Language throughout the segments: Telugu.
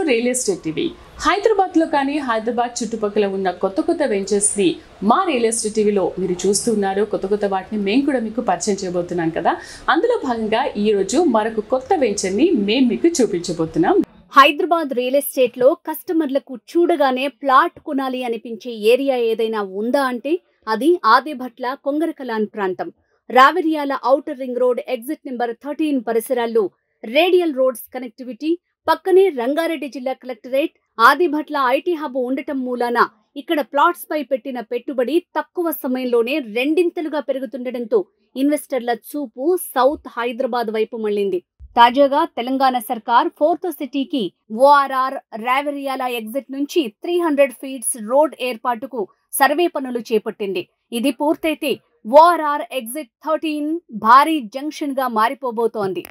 Real estate TV. హైదరాబాద్లో కానీ హైదరాబాద్ చుట్టుపక్కల ఉన్న కొత్త వెంచర్స్ని మా రియల్ ఎస్టేట్ టీవీలో మీరు చూస్తున్నారు. కొత్త వాటిని మేము కూడా మీకు పరిచయం చేయబోతున్నాం కదా. అందులో భాగంగా ఈరోజు మరొక కొత్త వెంచర్ని మేము మీకు చూపించబోతున్నాం. హైదరాబాద్ రియల్ ఎస్టేట్ లో కస్టమర్లకు చూడగానే ప్లాట్ కొనాలి అనిపించే ఏరియా ఏదైనా ఉందా అంటే అది ఆదిభట్ల కొంగరకలాన్ ప్రాంతం. Raviryal outer ring road exit number 13 పరిసరాల్లో రేడియల్ రోడ్స్ కనెక్టివిటీ, పక్కనే రంగారెడ్డి జిల్లా కలెక్టరేట్, ఆదిభట్ల ఐటీ హబ్ ఉండటం మూలాన ఇక్కడ ప్లాట్స్ పై పెట్టిన పెట్టుబడి తక్కువ సమయంలోనే రెండింతలుగా పెరుగుతుండటంతో ఇన్వెస్టర్ల చూపు సౌత్ హైదరాబాద్ వైపు మళ్లింది. తాజాగా తెలంగాణ సర్కార్ 4th సిటీకి ఓఆర్ఆర్ రావిర్యాల ఎగ్జిట్ నుంచి 300 ఫీట్స్ రోడ్ ఏర్పాటుకు సర్వే పనులు చేపట్టింది. ఇది పూర్తయితే ఓఆర్ఆర్ ఎగ్జిట్ 13 భారీ జంక్షన్ గా మారిపోబోతోంది.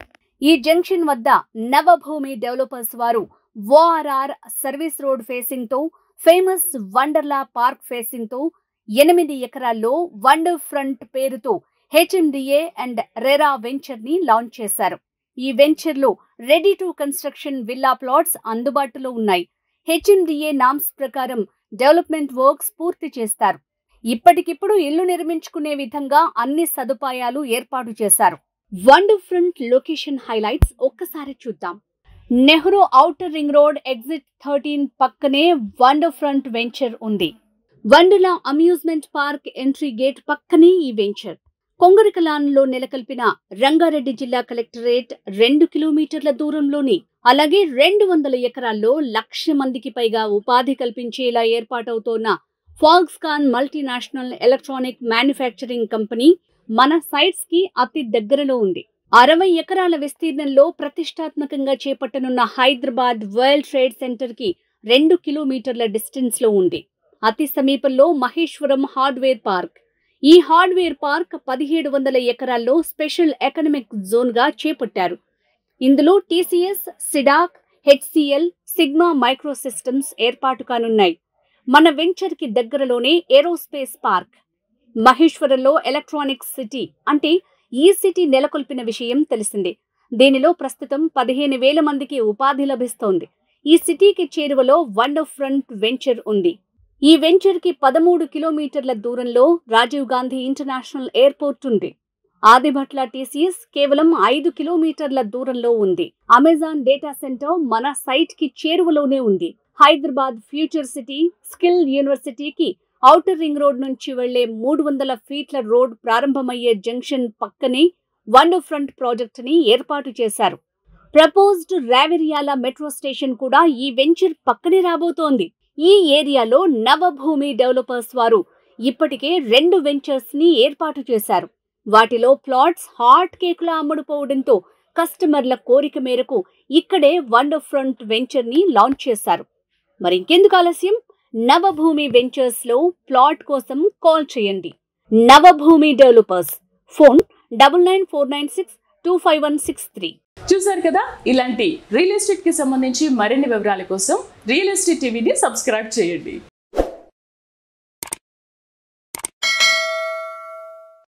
ఈ జంక్షన్ వద్ద నవభూమి డెవలపర్స్ వారు ఓఆర్ఆర్ సర్వీస్ రోడ్ ఫేసింగ్ తో, ఫేమస్ వండర్లా పార్క్ ఫేసింగ్ తో 8 ఎకరాల్లో వండర్ ఫ్రంట్ పేరుతో హెచ్ఎండిఏ అండ్ రెరా వెంచర్ ని లాంచ్ చేశారు. ఈ వెంచర్ లో ready to construction villa plots అందుబాటులో ఉన్నాయి. హెచ్ఎండిఏ నామ్స్ ప్రకారం డెవలప్మెంట్ వర్క్స్ పూర్తి చేస్తారు. ఇప్పటికిప్పుడు ఇల్లు నిర్మించుకునే విధంగా అన్ని సదుపాయాలు ఏర్పాటు చేశారు. వండర్ ఫ్రంట్ లొకేషన్ హైలైట్స్ ఒక్కసారి చూద్దాం. Nehru outer ring road exit 13 పక్కనే వండర్ ఫ్రంట్ వెంచర్ ఉంది. Wonderla amusement park entry gate పక్కనే ఈ వెంచర్. కొంగరకలాన్ లో నెలకొల్పిన రంగారెడ్డి జిల్లా కలెక్టరేట్ 2 కిలోమీటర్ల దూరంలోని, అలాగే 200 ఎకరాల్లో 1,00,000 మందికి పైగా ఉపాధి కల్పించేలా ఏర్పాటవుతోన్న Foxconn multinational electronic manufacturing company మన సైట్స్ కి అతి దగ్గరలో ఉంది. 60 ఎకరాల విస్తీర్ణంలో ప్రతిష్టాత్మకంగా చేపట్టనున్న హైదరాబాద్ వరల్డ్ ట్రేడ్ సెంటర్ కి 2 కిలోమీటర్ల డిస్టెన్స్ లో ఉంది. అతి సమీపంలో మహేశ్వరం హార్డ్వేర్ పార్క్. ఈ హార్డ్వేర్ పార్క్ 1700 ఎకరాల్లో స్పెషల్ ఎకనామిక్ జోన్ గా చేపట్టారు. ఇందులో TCS, CDAC, HCL, Sigma Micro Systems ఏర్పాటు కానున్నాయి. మన వెంచర్ కి దగ్గరలోనే ఏరోస్పేస్ పార్క్. మహేశ్వరంలో ఎలక్ట్రానిక్స్ సిటీ అంటే ఈ సిటీ నెలకొల్పిన విషయం తెలిసిందే. దీనిలో ప్రస్తుతం 15,000 మందికి ఉపాధి లభిస్తోంది. ఈ సిటీకి చేరువలో వండర్ ఫ్రంట్ వెంచర్ ఉంది. ఈ వెంచర్ కి 13 కిలోమీటర్ల దూరంలో రాజీవ్ గాంధీ ఇంటర్నేషనల్ ఎయిర్పోర్ట్ ఉంది. ఆదిభట్ల టీసీఎస్ కేవలం 5 కిలోమీటర్ల దూరంలో ఉంది. అమెజాన్ డేటా సెంటర్ మన సైట్ కి చేరువలోనే ఉంది. హైదరాబాద్ ఫ్యూచర్ సిటీ, స్కిల్ యూనివర్సిటీకి ఔటర్ రింగ్ రోడ్ నుంచి వెళ్లే 300 ఫీట్ల రోడ్ ప్రారంభమయ్యే జంక్షన్ పక్కనే వండర్ ఫ్రంట్ ప్రాజెక్ట్ ని ఏర్పాటు చేశారు. ప్రపోజ్డ్ రావిర్యాల మెట్రో స్టేషన్ కూడా ఈ వెంచర్ పక్కనే రాబోతోంది. ఈ ఏరియాలో నవభూమి డెవలపర్స్ వారు ఇప్పటికే 2 వెంచర్స్ ని ఏర్పాటు చేశారు. వాటిలో ప్లాట్స్ హాట్ కేకులా అమ్ముడుపోవడంతో కస్టమర్ల కోరిక మేరకు ఇక్కడే వండర్ ఫ్రంట్ వెంచర్ ని లాంచ్ చేశారు. మరి ఇంకెందుకు ఆలస్యం, నవభూమి వెంచర్స్ లో ప్లాట్ కోసం కాల్ చేయండి. Navabhoomi developers, phone 9949625163. చూసారు కదా, ఇలాంటి రియల్ ఎస్టేట్ కి సంబంధించి మరిన్ని వివరాల కోసం రియల్ ఎస్టేట్ టీవీని సబ్స్క్రైబ్ చేయండి.